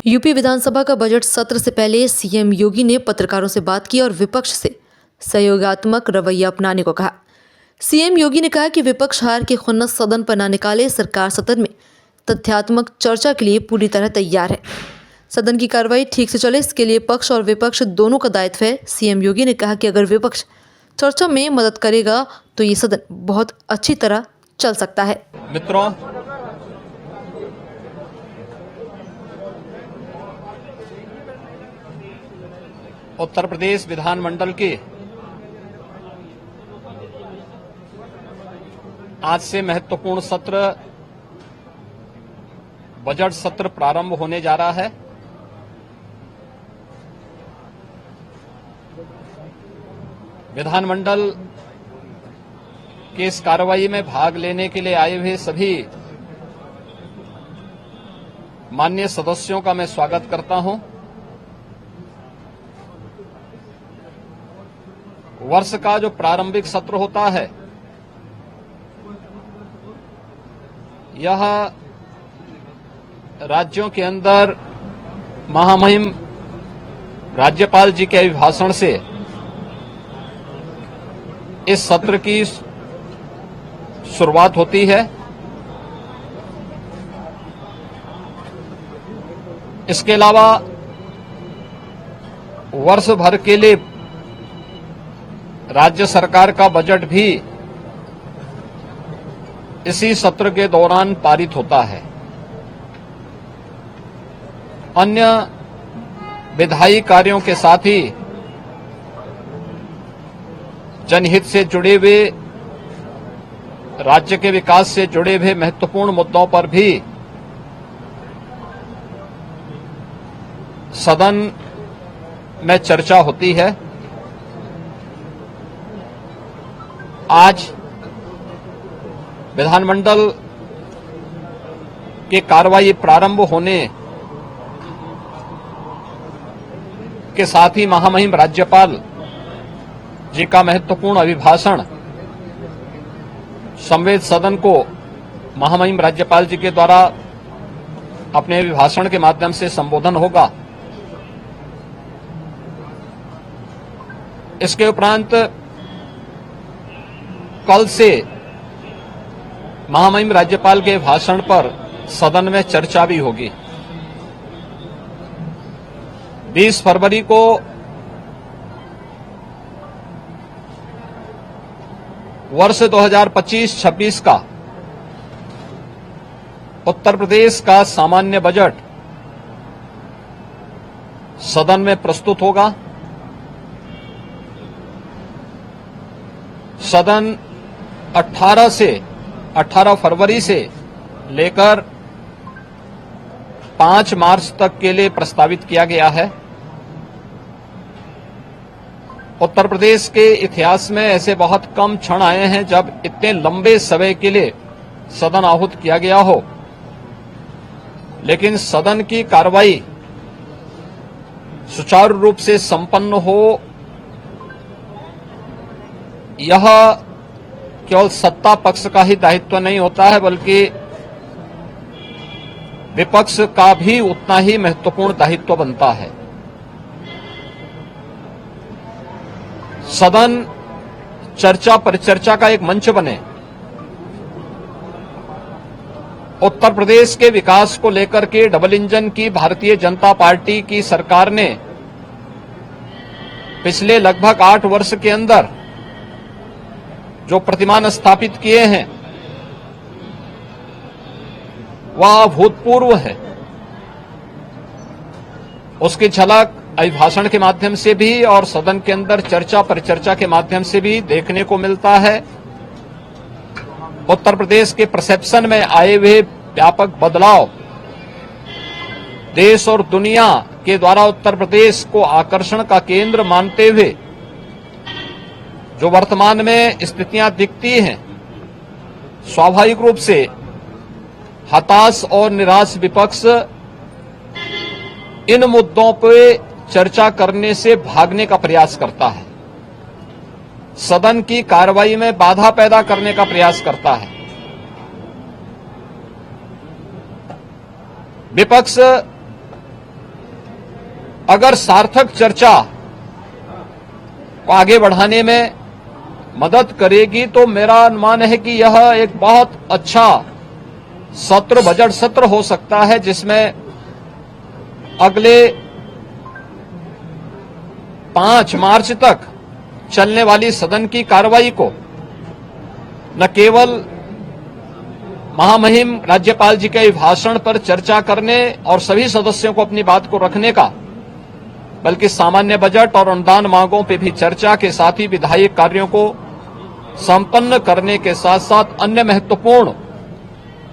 UP विधानसभा का budget सत्र से पहले सीएम योगी ने पत्रकारों से बात की और विपक्ष से सहयोगात्मक रवैया अपनाने को कहा। सीएम योगी ने कहा कि विपक्ष हार के खुन्नस सदन पर न निकाले, सरकार सदन में तथ्यात्मक चर्चा के लिए पूरी तरह तैयार है। सदन की कार्रवाई ठीक से चले, इसके लिए पक्ष और विपक्ष दोनों का दायित्व है। सीएम योगी ने कहा कि अगर विपक्ष चर्चा में मदद करेगा तो ये सदन बहुत अच्छी तरह चल सकता है। मित्रों, उत्तर प्रदेश विधानमंडल के आज से महत्वपूर्ण सत्र बजट सत्र प्रारंभ होने जा रहा है। विधानमंडल के इस कार्रवाई में भाग लेने के लिए आए हुए सभी माननीय सदस्यों का मैं स्वागत करता हूं। वर्ष का जो प्रारंभिक सत्र होता है, यह राज्यों के अंदर महामहिम राज्यपाल जी के अभिभाषण से इस सत्र की शुरुआत होती है। इसके अलावा वर्ष भर के लिए राज्य सरकार का बजट भी इसी सत्र के दौरान पारित होता है। अन्य विधायी कार्यों के साथ ही जनहित से जुड़े हुए, राज्य के विकास से जुड़े हुए महत्वपूर्ण मुद्दों पर भी सदन में चर्चा होती है। आज विधानमंडल के कार्रवाई प्रारंभ होने के साथ ही महामहिम राज्यपाल जी का महत्वपूर्ण अभिभाषण संवेद सदन को महामहिम राज्यपाल जी के द्वारा अपने अभिभाषण के माध्यम से संबोधन होगा। इसके उपरांत कल से महामहिम राज्यपाल के भाषण पर सदन में चर्चा भी होगी। 20 फरवरी को वर्ष 2025-26 का उत्तर प्रदेश का सामान्य बजट सदन में प्रस्तुत होगा। सदन 18 फरवरी से लेकर 5 मार्च तक के लिए प्रस्तावित किया गया है। उत्तर प्रदेश के इतिहास में ऐसे बहुत कम क्षण आए हैं जब इतने लंबे समय के लिए सदन आहूत किया गया हो, लेकिन सदन की कार्रवाई सुचारू रूप से संपन्न हो, यह केवल सत्ता पक्ष का ही दायित्व नहीं होता है, बल्कि विपक्ष का भी उतना ही महत्वपूर्ण दायित्व बनता है। सदन चर्चा परिचर्चा का एक मंच बने। उत्तर प्रदेश के विकास को लेकर के डबल इंजन की भारतीय जनता पार्टी की सरकार ने पिछले लगभग 8 वर्ष के अंदर जो प्रतिमान स्थापित किए हैं वह अभूतपूर्व है। उसकी झलक अभिभाषण के माध्यम से भी और सदन के अंदर चर्चा परिचर्चा के माध्यम से भी देखने को मिलता है। उत्तर प्रदेश के परसेप्शन में आए हुए व्यापक बदलाव देश और दुनिया के द्वारा उत्तर प्रदेश को आकर्षण का केंद्र मानते हुए जो वर्तमान में स्थितियां दिखती हैं, स्वाभाविक रूप से हताश और निराश विपक्ष इन मुद्दों पर चर्चा करने से भागने का प्रयास करता है, सदन की कार्रवाई में बाधा पैदा करने का प्रयास करता है। विपक्ष अगर सार्थक चर्चा को आगे बढ़ाने में मदद करेगी तो मेरा अनुमान है कि यह एक बहुत अच्छा सत्र, बजट सत्र हो सकता है, जिसमें अगले 5 मार्च तक चलने वाली सदन की कार्रवाई को न केवल महामहिम राज्यपाल जी के अभिभाषण पर चर्चा करने और सभी सदस्यों को अपनी बात को रखने का, बल्कि सामान्य बजट और अनुदान मांगों पर भी चर्चा के साथ ही विधायी कार्यों को संपन्न करने के साथ साथ अन्य महत्वपूर्ण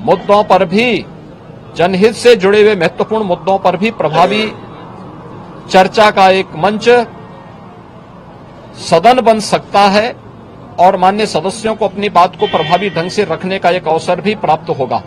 मुद्दों पर भी, जनहित से जुड़े हुए महत्वपूर्ण मुद्दों पर भी प्रभावी चर्चा का एक मंच सदन बन सकता है और माननीय सदस्यों को अपनी बात को प्रभावी ढंग से रखने का एक अवसर भी प्राप्त होगा।